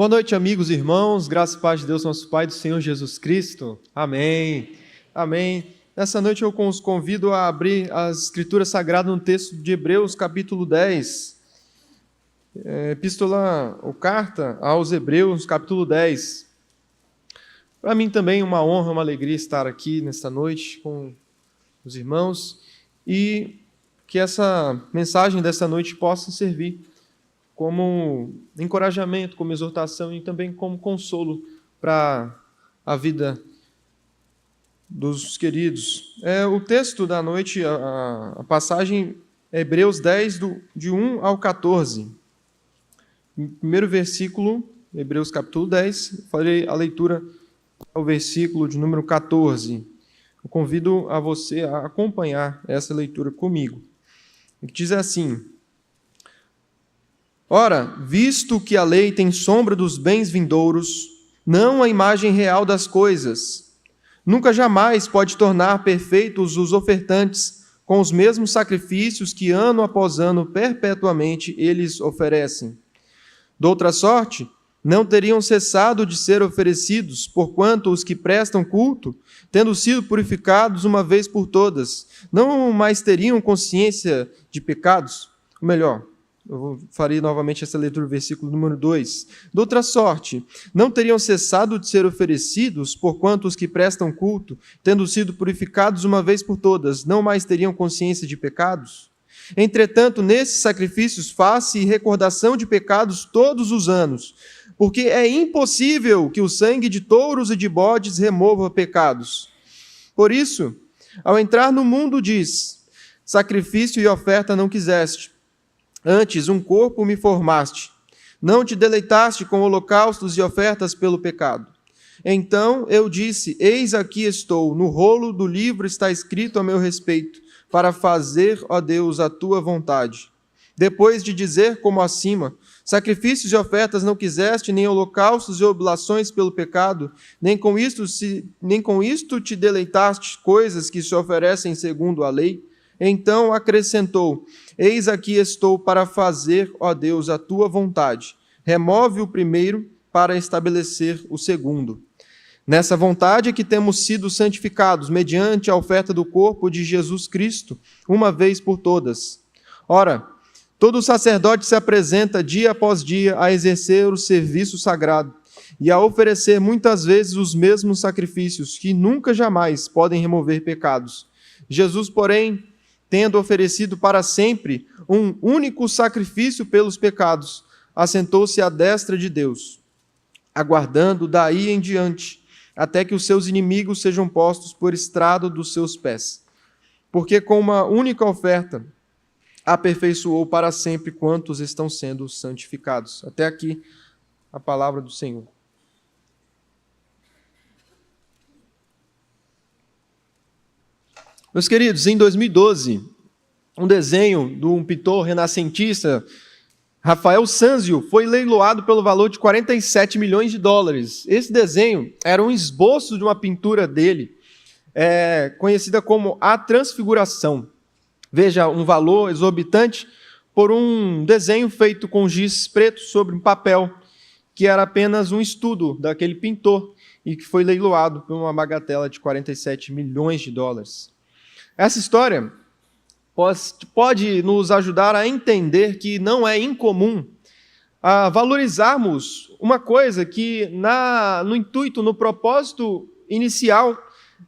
Boa noite, amigos e irmãos, graça e paz de Deus, nosso Pai, do Senhor Jesus Cristo. Amém. Amém. Nessa noite eu os convido a abrir as Escrituras Sagradas no texto de Hebreus, capítulo 10. Epístola ou carta aos Hebreus, capítulo 10. Para mim também uma honra, uma alegria estar aqui nesta noite com os irmãos e que essa mensagem dessa noite possa servir como encorajamento, como exortação e também como consolo para a vida dos queridos. O texto da noite, a passagem é Hebreus 10, de 1 ao 14. No primeiro versículo, Hebreus capítulo 10, farei a leitura ao versículo de número 14. Eu convido a você a acompanhar essa leitura comigo. Que diz assim: Ora, visto que a lei tem sombra dos bens vindouros, não a imagem real das coisas, nunca jamais pode tornar perfeitos os ofertantes com os mesmos sacrifícios que ano após ano perpetuamente eles oferecem. Doutra sorte, não teriam cessado de ser oferecidos, porquanto os que prestam culto, tendo sido purificados uma vez por todas, não mais teriam consciência de pecados. Ou melhor, eu farei novamente essa leitura do versículo número 2. Doutra sorte, não teriam cessado de ser oferecidos, porquanto os que prestam culto, tendo sido purificados uma vez por todas, não mais teriam consciência de pecados? Entretanto, nesses sacrifícios faz-se recordação de pecados todos os anos, porque é impossível que o sangue de touros e de bodes remova pecados. Por isso, ao entrar no mundo diz: sacrifício e oferta não quiseste, antes um corpo me formaste. Não te deleitaste com holocaustos e ofertas pelo pecado. Então eu disse: eis aqui estou, no rolo do livro está escrito a meu respeito, para fazer, ó Deus, a tua vontade. Depois de dizer como acima: sacrifícios e ofertas não quiseste, nem holocaustos e oblações pelo pecado, nem com isto te deleitaste, coisas que se oferecem segundo a lei. Então acrescentou: eis aqui estou para fazer, ó Deus, a tua vontade. Remove o primeiro para estabelecer o segundo. Nessa vontade é que temos sido santificados, mediante a oferta do corpo de Jesus Cristo, uma vez por todas. Ora, todo sacerdote se apresenta dia após dia a exercer o serviço sagrado e a oferecer muitas vezes os mesmos sacrifícios, que nunca jamais podem remover pecados. Jesus, porém, tendo oferecido para sempre um único sacrifício pelos pecados, assentou-se à destra de Deus, aguardando daí em diante, até que os seus inimigos sejam postos por estrado dos seus pés. Porque com uma única oferta aperfeiçoou para sempre quantos estão sendo santificados. Até aqui a palavra do Senhor. Meus queridos, em 2012, um desenho de um pintor renascentista, Rafael Sanzio, foi leiloado pelo valor de 47 milhões de dólares. Esse desenho era um esboço de uma pintura dele, conhecida como A Transfiguração. Veja, um valor exorbitante por um desenho feito com giz preto sobre um papel, que era apenas um estudo daquele pintor e que foi leiloado por uma bagatela de 47 milhões de dólares. Essa história pode nos ajudar a entender que não é incomum a valorizarmos uma coisa que, no intuito, no propósito inicial,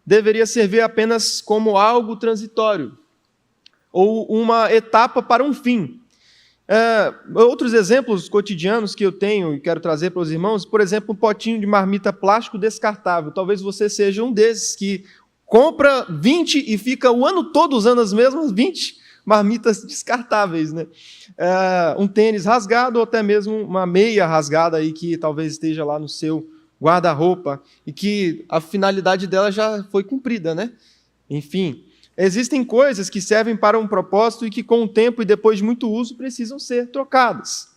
deveria servir apenas como algo transitório ou uma etapa para um fim. Outros exemplos cotidianos que eu tenho e quero trazer para os irmãos, por exemplo, um potinho de marmita plástico descartável. Talvez você seja um desses que compra 20 e fica o ano todo usando as mesmas 20 marmitas descartáveis, né? Um tênis rasgado ou até mesmo uma meia rasgada aí que talvez esteja lá no seu guarda-roupa e que a finalidade dela já foi cumprida, né? Enfim, existem coisas que servem para um propósito e que com o tempo e depois de muito uso precisam ser trocadas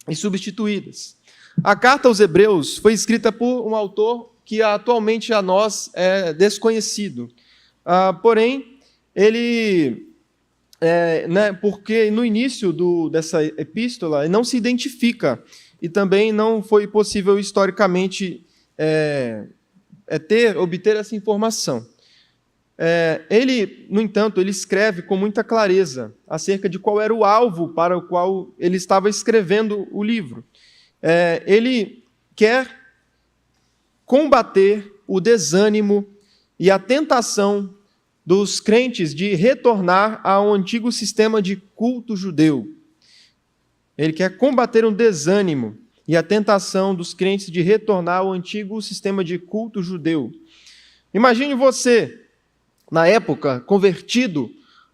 e substituídas. A carta aos Hebreus foi escrita por um autor que atualmente a nós é desconhecido. Porém, ele, porque no início dessa epístola não se identifica e também não foi possível historicamente obter essa informação. Ele, no entanto, ele escreve com muita clareza acerca de qual era o alvo para o qual ele estava escrevendo o livro. Ele quer combater o desânimo e a tentação dos crentes de retornar ao antigo sistema de culto judeu. Ele quer combater um desânimo e a tentação dos crentes de retornar ao antigo sistema de culto judeu. Imagine você, na época, convertido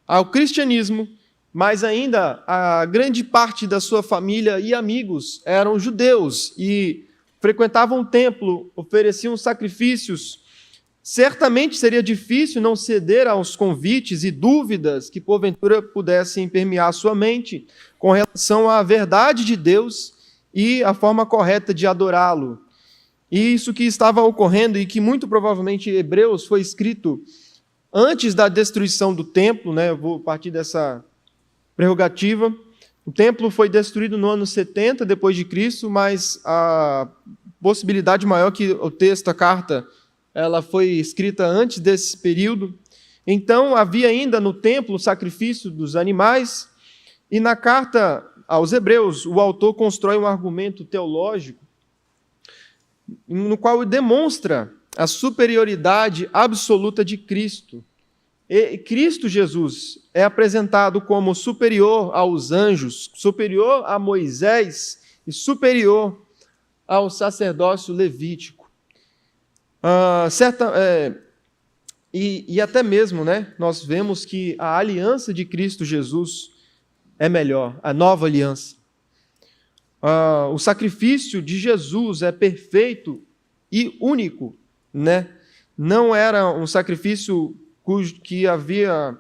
ao cristianismo, mas ainda a grande parte da sua família e amigos eram judeus e frequentavam o templo, ofereciam sacrifícios. Certamente seria difícil não ceder aos convites e dúvidas que porventura pudessem permear sua mente com relação à verdade de Deus e a forma correta de adorá-lo. E isso que estava ocorrendo e que muito provavelmente Hebreus foi escrito antes da destruição do templo, né? Eu vou partir dessa prerrogativa. O templo foi destruído no ano 70 depois de Cristo, mas a possibilidade maior que o texto, a carta, ela foi escrita antes desse período. Então, havia ainda no templo o sacrifício dos animais, e na carta aos Hebreus, o autor constrói um argumento teológico no qual demonstra a superioridade absoluta de Cristo. E Cristo Jesus é apresentado como superior aos anjos, superior a Moisés e superior ao sacerdócio levítico. E até mesmo, né, nós vemos que a aliança de Cristo Jesus é melhor, a nova aliança. O sacrifício de Jesus é perfeito e único, né? Não era um sacrifício que havia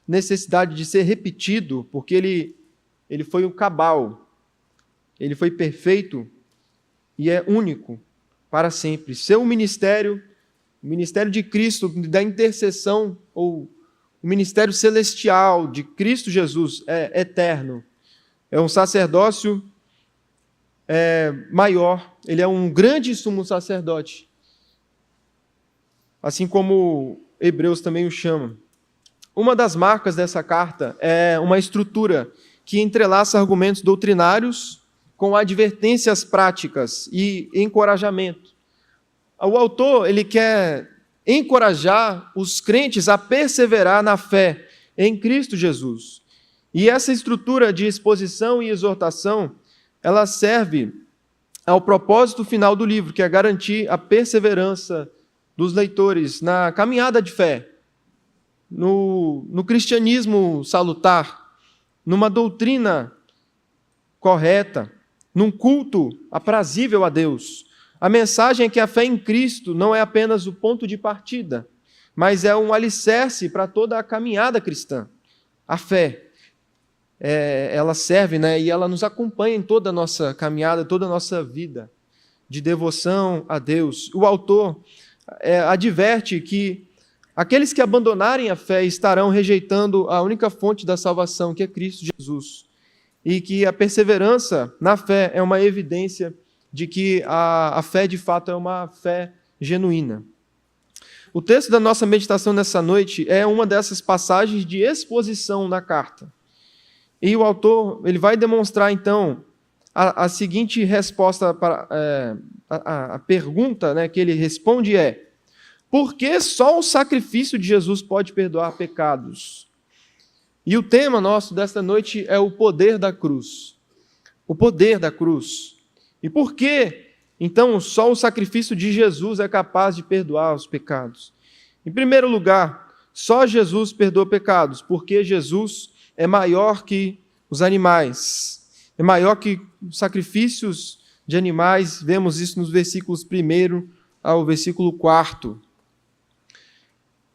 necessidade de ser repetido, porque ele foi um cabal, ele foi perfeito e é único para sempre. Seu ministério, o ministério de Cristo, da intercessão, ou o ministério celestial de Cristo Jesus é eterno. É um sacerdócio maior, ele é um grande sumo sacerdote, assim como Hebreus também o chama. Uma das marcas dessa carta é uma estrutura que entrelaça argumentos doutrinários com advertências práticas e encorajamento. O autor, ele quer encorajar os crentes a perseverar na fé em Cristo Jesus. E essa estrutura de exposição e exortação, ela serve ao propósito final do livro, que é garantir a perseverança dos leitores na caminhada de fé, no cristianismo salutar, numa doutrina correta, num culto aprazível a Deus. A mensagem é que a fé em Cristo não é apenas o ponto de partida, mas é um alicerce para toda a caminhada cristã. A fé, ela serve, né, e ela nos acompanha em toda a nossa caminhada, toda a nossa vida de devoção a Deus. O autor adverte que aqueles que abandonarem a fé estarão rejeitando a única fonte da salvação, que é Cristo Jesus, e que a perseverança na fé é uma evidência de que a fé de fato é uma fé genuína. O texto da nossa meditação nessa noite é uma dessas passagens de exposição na carta. E o autor ele vai demonstrar, então, a seguinte resposta para a pergunta, né, que ele responde é: por que só o sacrifício de Jesus pode perdoar pecados? E o tema nosso desta noite é o poder da cruz. O poder da cruz. E por que, então, só o sacrifício de Jesus é capaz de perdoar os pecados? Em primeiro lugar, só Jesus perdoa pecados, porque Jesus é maior que os animais, é maior que os sacrifícios de animais. Vemos isso nos versículos 1 ao versículo 4.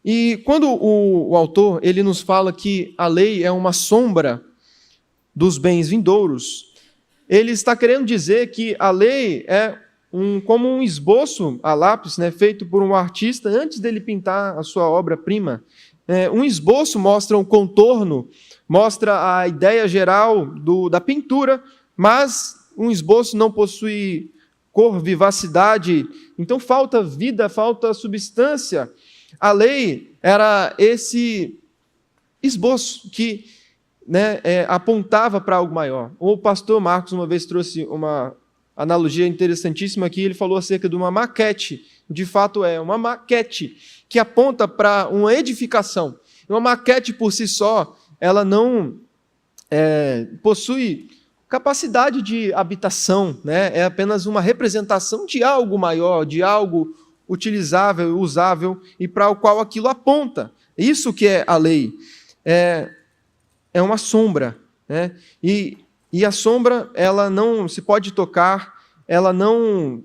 E quando o autor ele nos fala que a lei é uma sombra dos bens vindouros, ele está querendo dizer que a lei é como um esboço a lápis, né, feito por um artista antes dele pintar a sua obra-prima. Um esboço mostra um contorno, mostra a ideia geral da pintura, mas um esboço não possui cor, vivacidade, então falta vida, falta substância. A lei era esse esboço que, apontava para algo maior. O pastor Marcos uma vez trouxe uma analogia interessantíssima aqui, ele falou acerca de uma maquete. De fato é uma maquete que aponta para uma edificação. Uma maquete por si só, ela não possui capacidade de habitação, é apenas uma representação de algo maior, de algo utilizável, usável, e para o qual aquilo aponta. Isso que é a lei. É uma sombra, e a sombra, ela não se pode tocar, ela não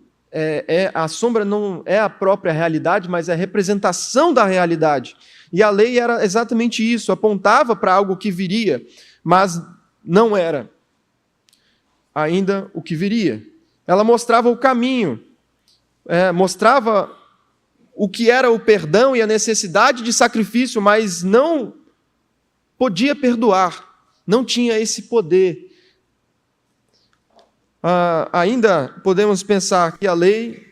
a sombra não é a própria realidade, mas é a representação da realidade. E a lei era exatamente isso, apontava para algo que viria, mas não era ainda o que viria. Ela mostrava o caminho, mostrava o que era o perdão e a necessidade de sacrifício, mas não podia perdoar, não tinha esse poder. Ainda podemos pensar que a lei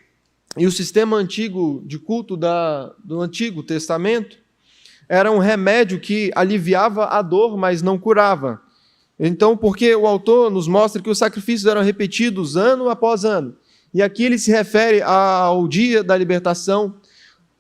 e o sistema antigo de culto do Antigo Testamento era um remédio que aliviava a dor, mas não curava. Então, porque o autor nos mostra que os sacrifícios eram repetidos ano após ano, e aqui ele se refere ao dia da libertação,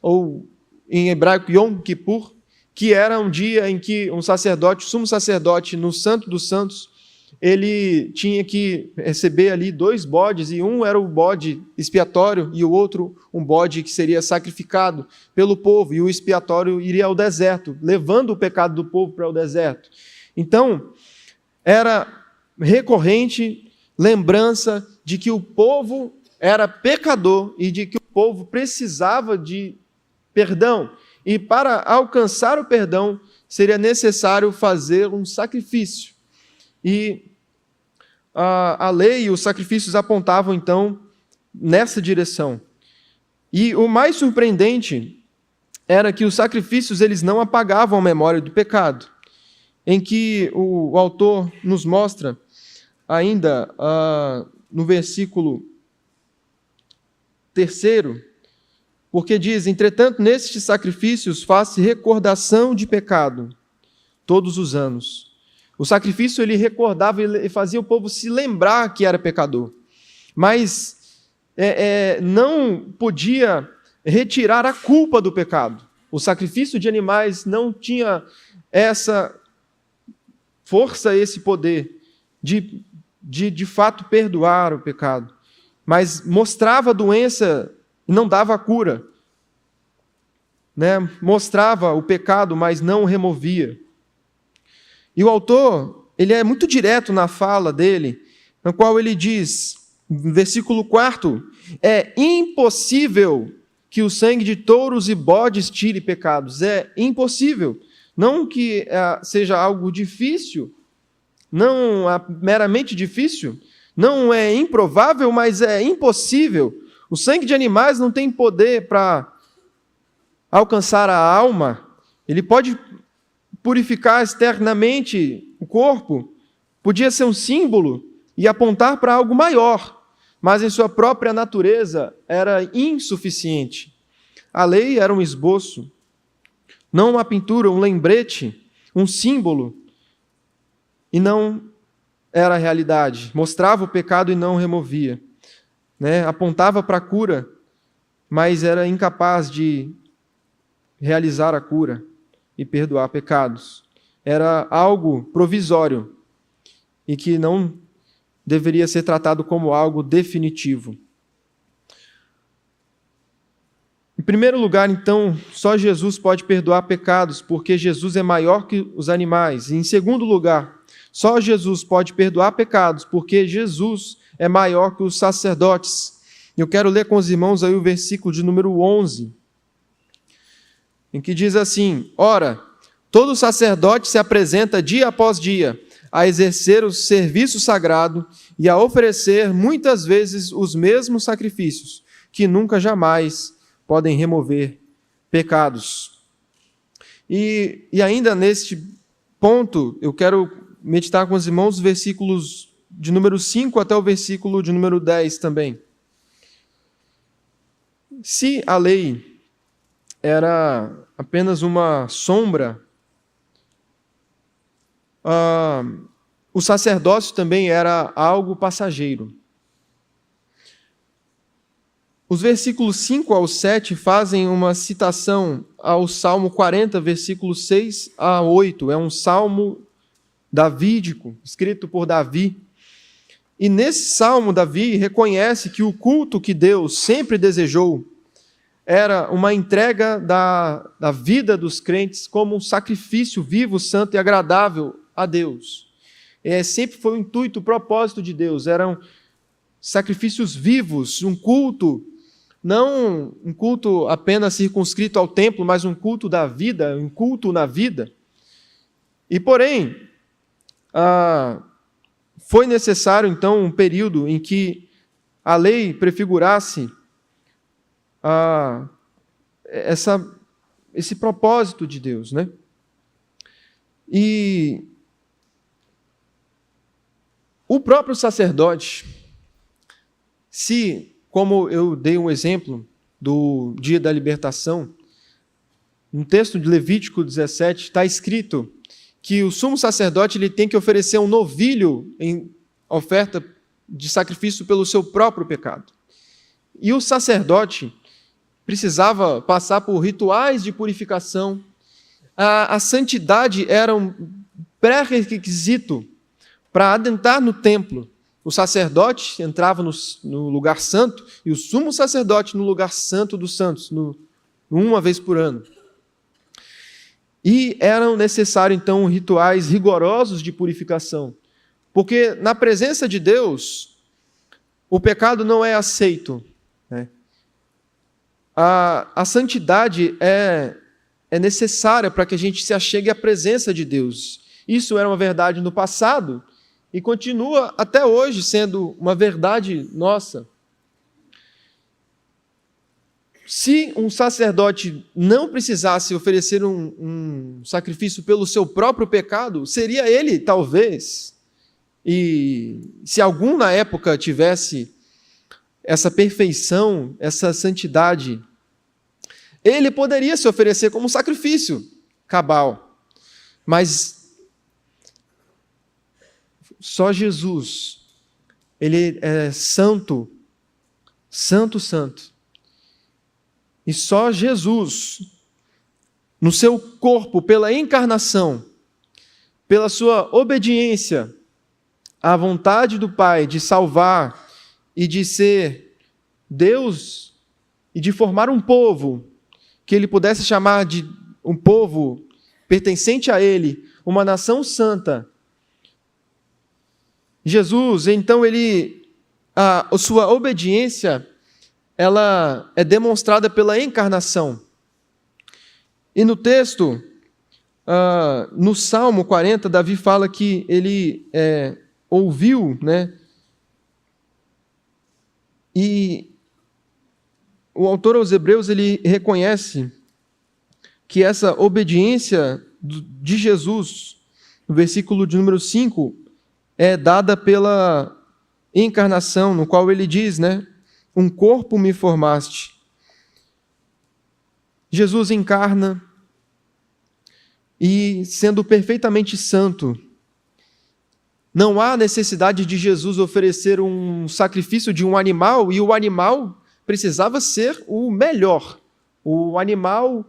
ou em hebraico Yom Kippur, que era um dia em que um sacerdote, sumo sacerdote, no Santo dos Santos, ele tinha que receber ali 2 bodes, e um era o bode expiatório e o outro um bode que seria sacrificado pelo povo, e o expiatório iria ao deserto, levando o pecado do povo para o deserto. Então, era recorrente lembrança de que o povo era pecador e de que o povo precisava de perdão. E para alcançar o perdão, seria necessário fazer um sacrifício. E a lei e os sacrifícios apontavam, então, nessa direção. E o mais surpreendente era que os sacrifícios eles não apagavam a memória do pecado, em que o autor nos mostra ainda no versículo 3º, porque diz: entretanto, nestes sacrifícios faz-se recordação de pecado todos os anos. O sacrifício ele recordava e fazia o povo se lembrar que era pecador, mas não podia retirar a culpa do pecado. O sacrifício de animais não tinha essa força, esse poder de fato perdoar o pecado, mas mostrava a doença e não dava a cura, mostrava o pecado, mas não o removia. E o autor, ele é muito direto na fala dele, no qual ele diz, no versículo 4, é impossível que o sangue de touros e bodes tire pecados. É impossível. Não que seja algo difícil, não meramente difícil, não é improvável, mas é impossível. O sangue de animais não tem poder para alcançar a alma. Ele pode purificar externamente o corpo, podia ser um símbolo e apontar para algo maior, mas em sua própria natureza era insuficiente. A lei era um esboço, não uma pintura, um lembrete, um símbolo, e não era a realidade. Mostrava o pecado e não removia. Apontava para a cura, mas era incapaz de realizar a cura e perdoar pecados. Era algo provisório e que não deveria ser tratado como algo definitivo. Em primeiro lugar, então, só Jesus pode perdoar pecados, porque Jesus é maior que os animais. E em segundo lugar, só Jesus pode perdoar pecados, porque Jesus é maior que os sacerdotes. Eu quero ler com os irmãos aí o versículo de número 11, em que diz assim: ora, todo sacerdote se apresenta dia após dia a exercer o serviço sagrado e a oferecer muitas vezes os mesmos sacrifícios, que nunca jamais podem remover pecados. E ainda neste ponto, eu quero meditar com os irmãos os versículos de número 5 até o versículo de número 10 também. Se a lei era apenas uma sombra, o sacerdócio também era algo passageiro. Os versículos 5 ao 7 fazem uma citação ao Salmo 40, versículos 6 a 8. É um salmo davídico, escrito por Davi. E nesse salmo, Davi reconhece que o culto que Deus sempre desejou era uma entrega da vida dos crentes como um sacrifício vivo, santo e agradável a Deus. Sempre foi o intuito, o propósito de Deus. Eram sacrifícios vivos, um culto, não um culto apenas circunscrito ao templo, mas um culto da vida, um culto na vida. E, porém, foi necessário, então, um período em que a lei prefigurasse esse propósito de Deus, né? E o próprio sacerdote, como eu dei um exemplo do dia da libertação, no texto de Levítico 17 está escrito que o sumo sacerdote ele tem que oferecer um novilho em oferta de sacrifício pelo seu próprio pecado. E o sacerdote precisava passar por rituais de purificação. A santidade era um pré-requisito para adentrar no templo. O sacerdote entrava no lugar santo e o sumo sacerdote no lugar santo dos santos, uma vez por ano. E eram necessários, então, rituais rigorosos de purificação, porque na presença de Deus, o pecado não é aceito, né? A santidade é necessária para que a gente se achegue à presença de Deus. Isso era uma verdade no passado e continua até hoje sendo uma verdade nossa. Se um sacerdote não precisasse oferecer um sacrifício pelo seu próprio pecado, seria ele, talvez, e se algum na época tivesse essa perfeição, essa santidade, ele poderia se oferecer como sacrifício cabal. Mas só Jesus, ele é santo, santo, santo. E só Jesus, no seu corpo, pela encarnação, pela sua obediência à vontade do Pai de salvar e de ser Deus e de formar um povo que ele pudesse chamar de um povo pertencente a ele, uma nação santa. Jesus, então, a sua obediência ela é demonstrada pela encarnação. E no texto, no Salmo 40, Davi fala que ele ouviu, né? E o autor aos Hebreus, ele reconhece que essa obediência de Jesus, no versículo de número 5, é dada pela encarnação, no qual ele diz, né? Um corpo me formaste. Jesus encarna e, sendo perfeitamente santo, não há necessidade de Jesus oferecer um sacrifício de um animal, e o animal precisava ser o melhor, o animal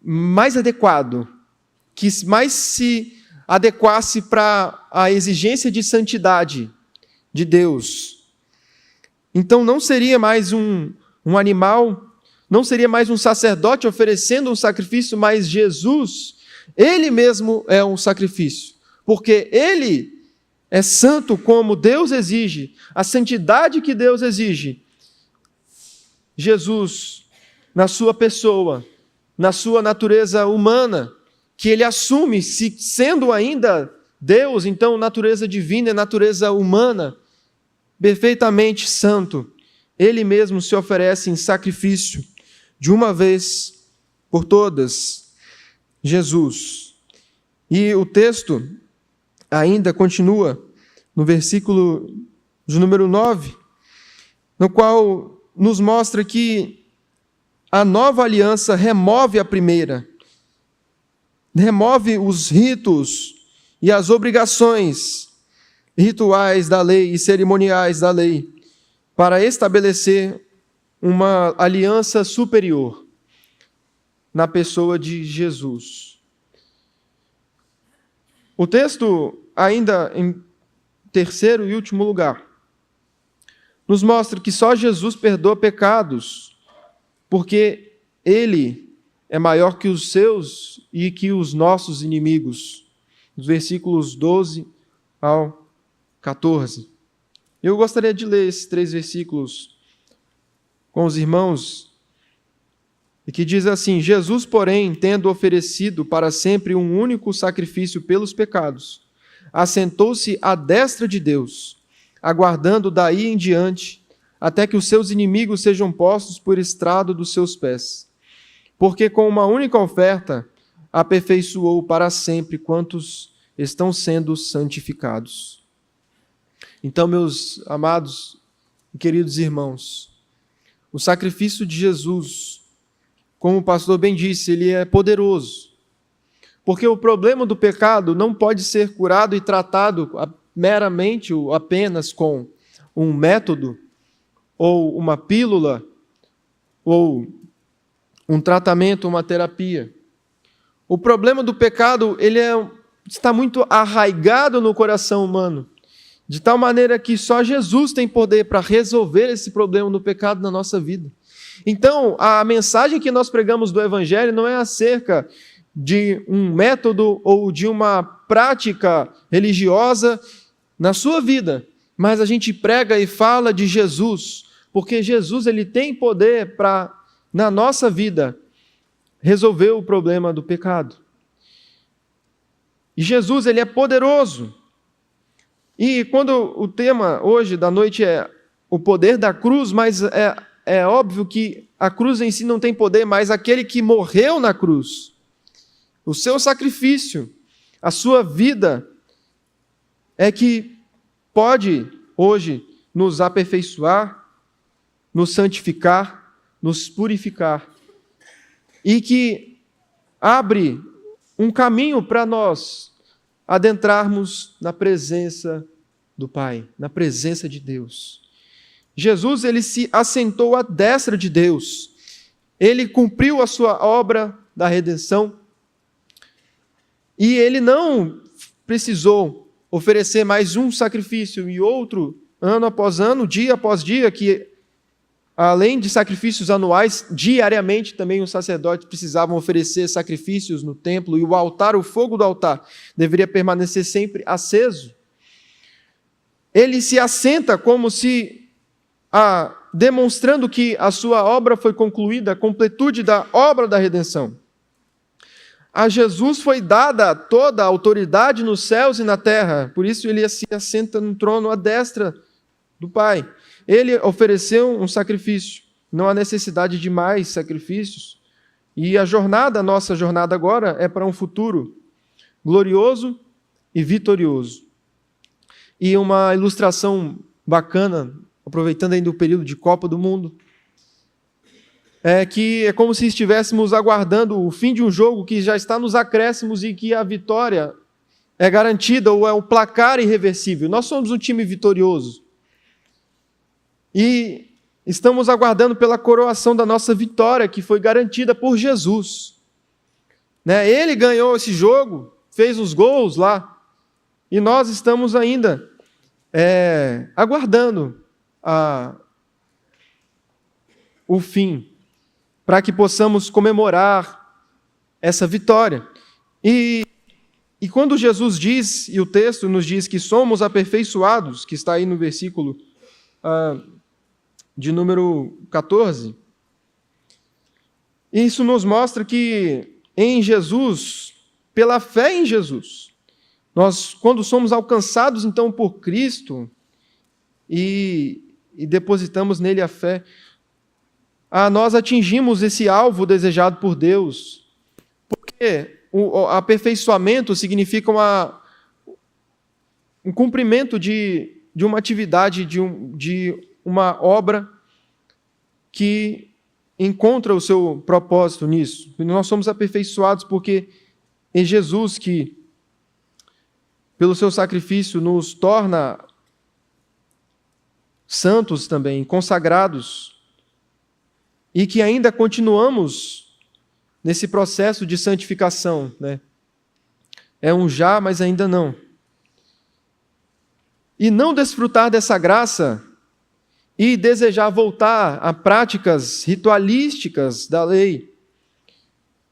mais adequado, que mais se adequasse para a exigência de santidade de Deus. Então não seria mais um animal, não seria mais um sacerdote oferecendo um sacrifício, mas Jesus, ele mesmo é um sacrifício, porque ele é santo como Deus exige, a santidade que Deus exige. Jesus, na sua pessoa, na sua natureza humana, que ele assume, sendo ainda Deus, então natureza divina e natureza humana, perfeitamente santo, ele mesmo se oferece em sacrifício, de uma vez por todas, Jesus. E o texto ainda continua no versículo de número 9, no qual nos mostra que a nova aliança remove a primeira, remove os ritos e as obrigações rituais da lei e cerimoniais da lei, para estabelecer uma aliança superior na pessoa de Jesus. O texto, ainda em terceiro e último lugar, nos mostra que só Jesus perdoa pecados, porque Ele é maior que os seus e que os nossos inimigos. Dos versículos 12 ao 14. Eu gostaria de ler esses 3 versículos com os irmãos, e que diz assim: Jesus, porém, tendo oferecido para sempre um único sacrifício pelos pecados, assentou-se à destra de Deus, aguardando daí em diante, até que os seus inimigos sejam postos por estrado dos seus pés. Porque com uma única oferta aperfeiçoou para sempre quantos estão sendo santificados. Então, meus amados e queridos irmãos, o sacrifício de Jesus, como o pastor bem disse, ele é poderoso. Porque o problema do pecado não pode ser curado e tratado meramente ou apenas com um método, ou uma pílula, ou um tratamento, uma terapia. O problema do pecado, está muito arraigado no coração humano, de tal maneira que só Jesus tem poder para resolver esse problema do pecado na nossa vida. Então, a mensagem que nós pregamos do Evangelho não é acerca de um método ou de uma prática religiosa na sua vida, mas a gente prega e fala de Jesus, porque Jesus ele tem poder para, na nossa vida, resolver o problema do pecado. E Jesus ele é poderoso. E quando o tema hoje da noite é o poder da cruz, mas é óbvio que a cruz em si não tem poder, mas aquele que morreu na cruz, o seu sacrifício, a sua vida, é que pode hoje nos aperfeiçoar, nos santificar, nos purificar, e que abre um caminho para nós adentrarmos na presença do Pai, na presença de Deus. Jesus, ele se assentou à destra de Deus. Ele cumpriu a sua obra da redenção e ele não precisou oferecer mais um sacrifício e outro, ano após ano, dia após dia, que além de sacrifícios anuais, diariamente também os sacerdotes precisavam oferecer sacrifícios no templo e o altar, o fogo do altar, deveria permanecer sempre aceso. Ele se assenta como se demonstrando que a sua obra foi concluída, a completude da obra da redenção. A Jesus foi dada toda a autoridade nos céus e na terra, por isso ele se assenta no trono à destra do Pai. Ele ofereceu um sacrifício, não há necessidade de mais sacrifícios, e a nossa jornada agora é para um futuro glorioso e vitorioso. E uma ilustração bacana, aproveitando ainda o período de Copa do Mundo, é que é como se estivéssemos aguardando o fim de um jogo que já está nos acréscimos e que a vitória é garantida ou é um placar irreversível. Nós somos um time vitorioso. E estamos aguardando pela coroação da nossa vitória, que foi garantida por Jesus. Ele ganhou esse jogo, fez os gols lá, e nós estamos ainda aguardando o fim, para que possamos comemorar essa vitória. E quando Jesus diz, e o texto nos diz que somos aperfeiçoados, que está aí no versículo de número 14, isso nos mostra que em Jesus, pela fé em Jesus, nós, quando somos alcançados então por Cristo e depositamos nele a fé, nós atingimos esse alvo desejado por Deus, porque o aperfeiçoamento significa um cumprimento de uma atividade, de uma obra que encontra o seu propósito nisso. Nós somos aperfeiçoados porque é Jesus que, pelo seu sacrifício, nos torna santos também, consagrados, e que ainda continuamos nesse processo de santificação, né? É um já, mas ainda não. E não desfrutar dessa graça e desejar voltar a práticas ritualísticas da lei.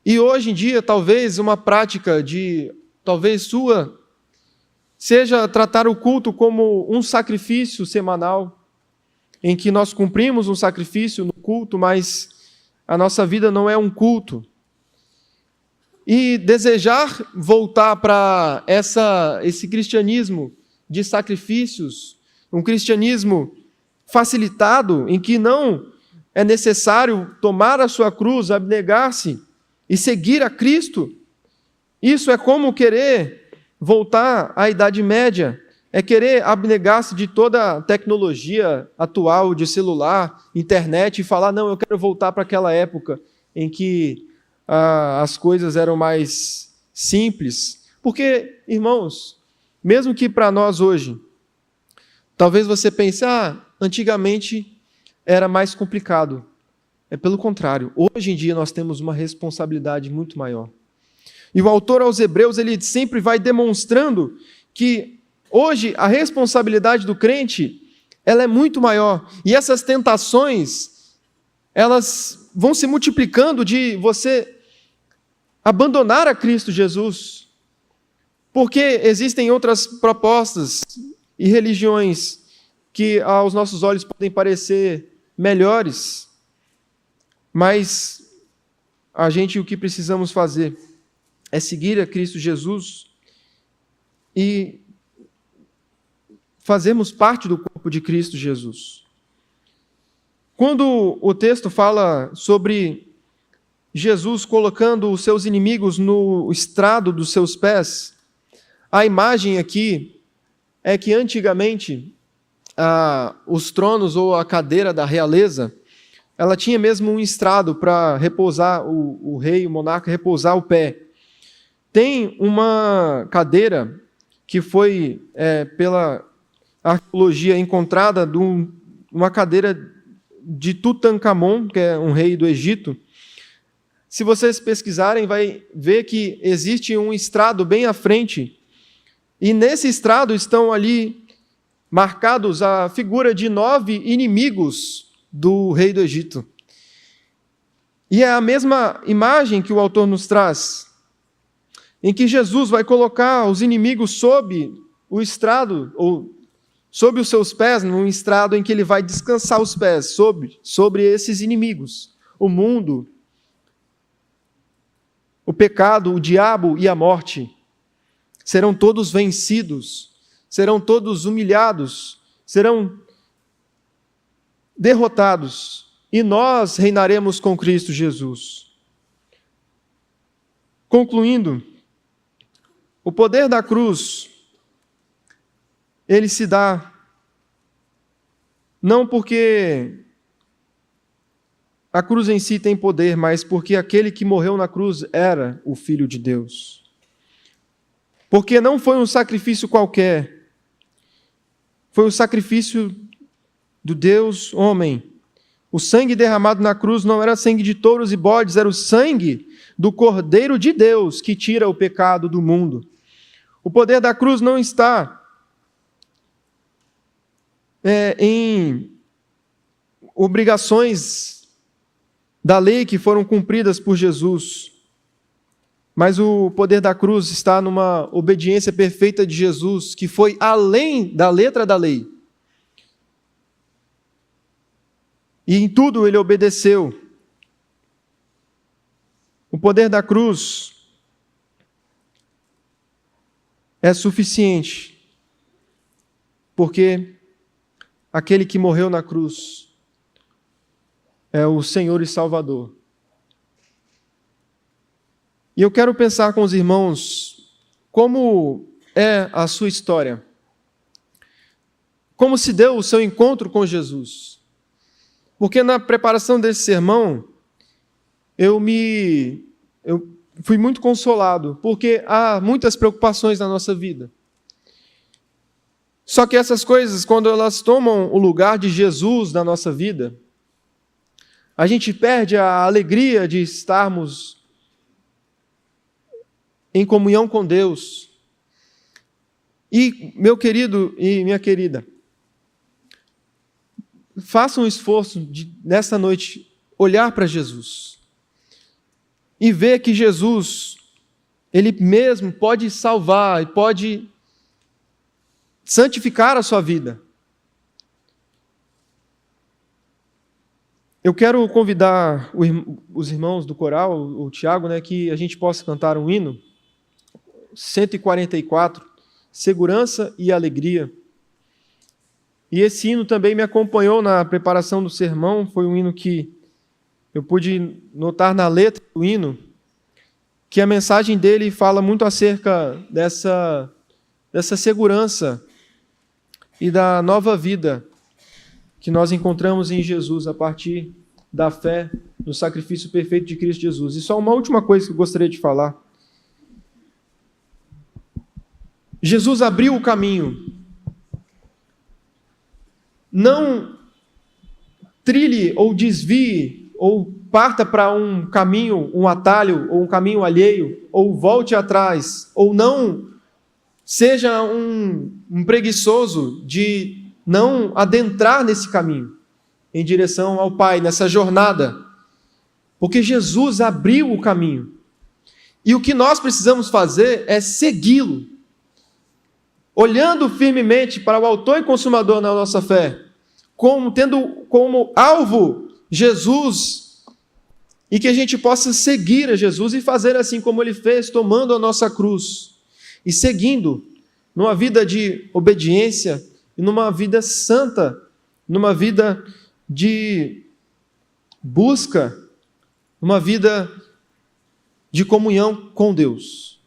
E hoje em dia, talvez uma prática talvez sua, seja tratar o culto como um sacrifício semanal, em que nós cumprimos um sacrifício no culto, mas a nossa vida não é um culto. E desejar voltar para esse cristianismo de sacrifícios, um cristianismo facilitado, em que não é necessário tomar a sua cruz, abnegar-se e seguir a Cristo. Isso é como querer voltar à Idade Média, é querer abnegar-se de toda a tecnologia atual de celular, internet, e falar, não, eu quero voltar para aquela época em que as coisas eram mais simples. Porque, irmãos, mesmo que para nós hoje, talvez você pense, antigamente era mais complicado. É pelo contrário, hoje em dia nós temos uma responsabilidade muito maior. E o autor aos Hebreus, ele sempre vai demonstrando que hoje a responsabilidade do crente, ela é muito maior. E essas tentações, elas vão se multiplicando de você abandonar a Cristo Jesus. Porque existem outras propostas e religiões que aos nossos olhos podem parecer melhores, mas o que precisamos fazer é seguir a Cristo Jesus e fazermos parte do corpo de Cristo Jesus. Quando o texto fala sobre Jesus colocando os seus inimigos no estrado dos seus pés, a imagem aqui é que antigamente os tronos ou a cadeira da realeza, ela tinha mesmo um estrado para repousar o rei, o monarca, repousar o pé. Tem uma cadeira que foi, pela arqueologia, encontrada uma cadeira de Tutankhamon, que é um rei do Egito. Se vocês pesquisarem, vai ver que existe um estrado bem à frente, e nesse estrado estão ali marcados a figura de 9 inimigos do rei do Egito. E é a mesma imagem que o autor nos traz, em que Jesus vai colocar os inimigos sob o estrado, ou sob os seus pés, num estrado em que ele vai descansar os pés sobre esses inimigos. O mundo, o pecado, o diabo e a morte serão todos vencidos, serão todos humilhados, serão derrotados, e nós reinaremos com Cristo Jesus. Concluindo, o poder da cruz, ele se dá não porque a cruz em si tem poder, mas porque aquele que morreu na cruz era o Filho de Deus. Porque não foi um sacrifício qualquer, foi o sacrifício do Deus homem. O sangue derramado na cruz não era sangue de touros e bodes, era o sangue do Cordeiro de Deus que tira o pecado do mundo. O poder da cruz não está em obrigações da lei que foram cumpridas por Jesus, mas o poder da cruz está numa obediência perfeita de Jesus, que foi além da letra da lei. E em tudo ele obedeceu. O poder da cruz é suficiente, porque aquele que morreu na cruz é o Senhor e Salvador. E eu quero pensar com os irmãos como é a sua história. como se deu o seu encontro com Jesus. Porque na preparação desse sermão, eu fui muito consolado, porque há muitas preocupações na nossa vida. Só que essas coisas, quando elas tomam o lugar de Jesus na nossa vida, a gente perde a alegria de estarmos em comunhão com Deus. E, meu querido e minha querida, faça um esforço de, nessa noite, olhar para Jesus e ver que Jesus, Ele mesmo pode salvar e pode santificar a sua vida. Eu quero convidar os irmãos do coral, o Tiago, que a gente possa cantar um hino, 144, Segurança e Alegria. E esse hino também me acompanhou na preparação do sermão, foi um hino que eu pude notar na letra do hino, que a mensagem dele fala muito acerca dessa segurança e da nova vida que nós encontramos em Jesus a partir da fé no sacrifício perfeito de Cristo Jesus. E só uma última coisa que eu gostaria de falar. Jesus abriu o caminho. Não trilhe ou desvie ou parta para um caminho, um atalho ou um caminho alheio, ou volte atrás, ou não seja um preguiçoso de não adentrar nesse caminho em direção ao Pai, nessa jornada, porque Jesus abriu o caminho. E o que nós precisamos fazer é segui-lo, olhando firmemente para o autor e consumador da nossa fé, tendo como alvo Jesus, e que a gente possa seguir a Jesus e fazer assim como Ele fez, tomando a nossa cruz e seguindo numa vida de obediência e numa vida santa, numa vida de busca, numa vida de comunhão com Deus.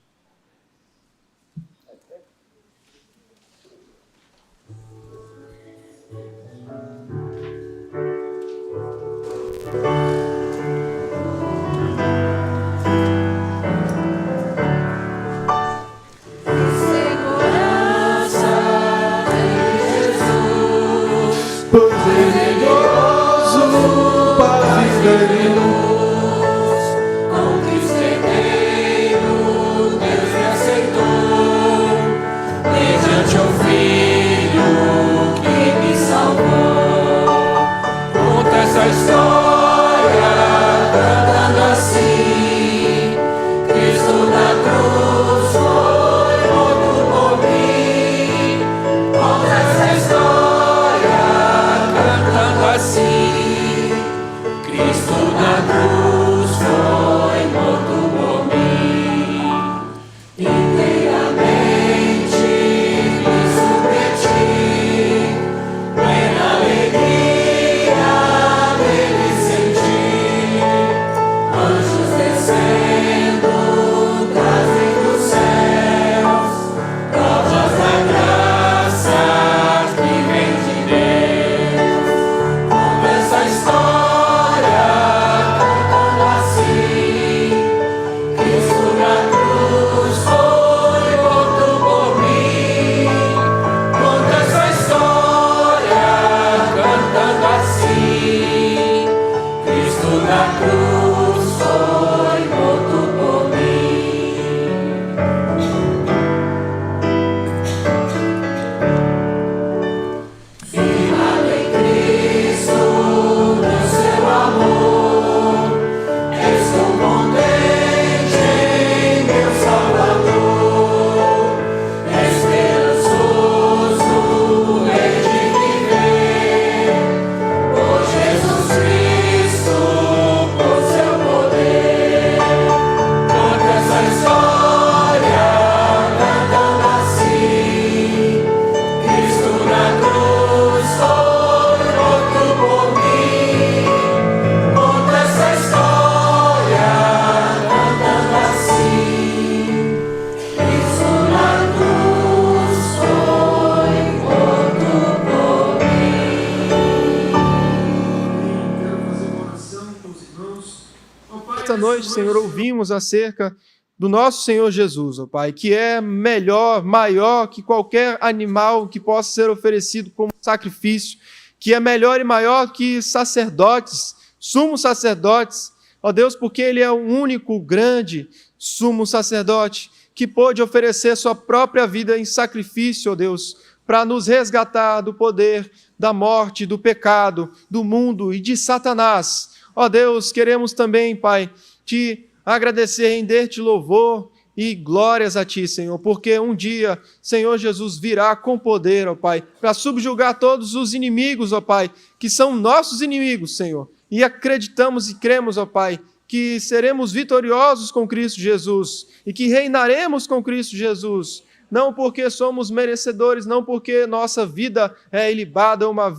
noite, Senhor, ouvimos acerca do nosso Senhor Jesus, ó Pai, que é melhor, maior que qualquer animal que possa ser oferecido como sacrifício, que é melhor e maior que sacerdotes, sumos sacerdotes, ó Deus, porque Ele é o único grande sumo sacerdote que pôde oferecer sua própria vida em sacrifício, ó Deus, para nos resgatar do poder da morte, do pecado, do mundo e de Satanás. Ó Deus, queremos também, Pai, te agradecer, render-te louvor e glórias a Ti, Senhor, porque um dia, Senhor Jesus, virá com poder, ó Pai, para subjugar todos os inimigos, ó Pai, que são nossos inimigos, Senhor. E acreditamos e cremos, ó Pai, que seremos vitoriosos com Cristo Jesus e que reinaremos com Cristo Jesus, não porque somos merecedores, não porque nossa vida é ilibada, uma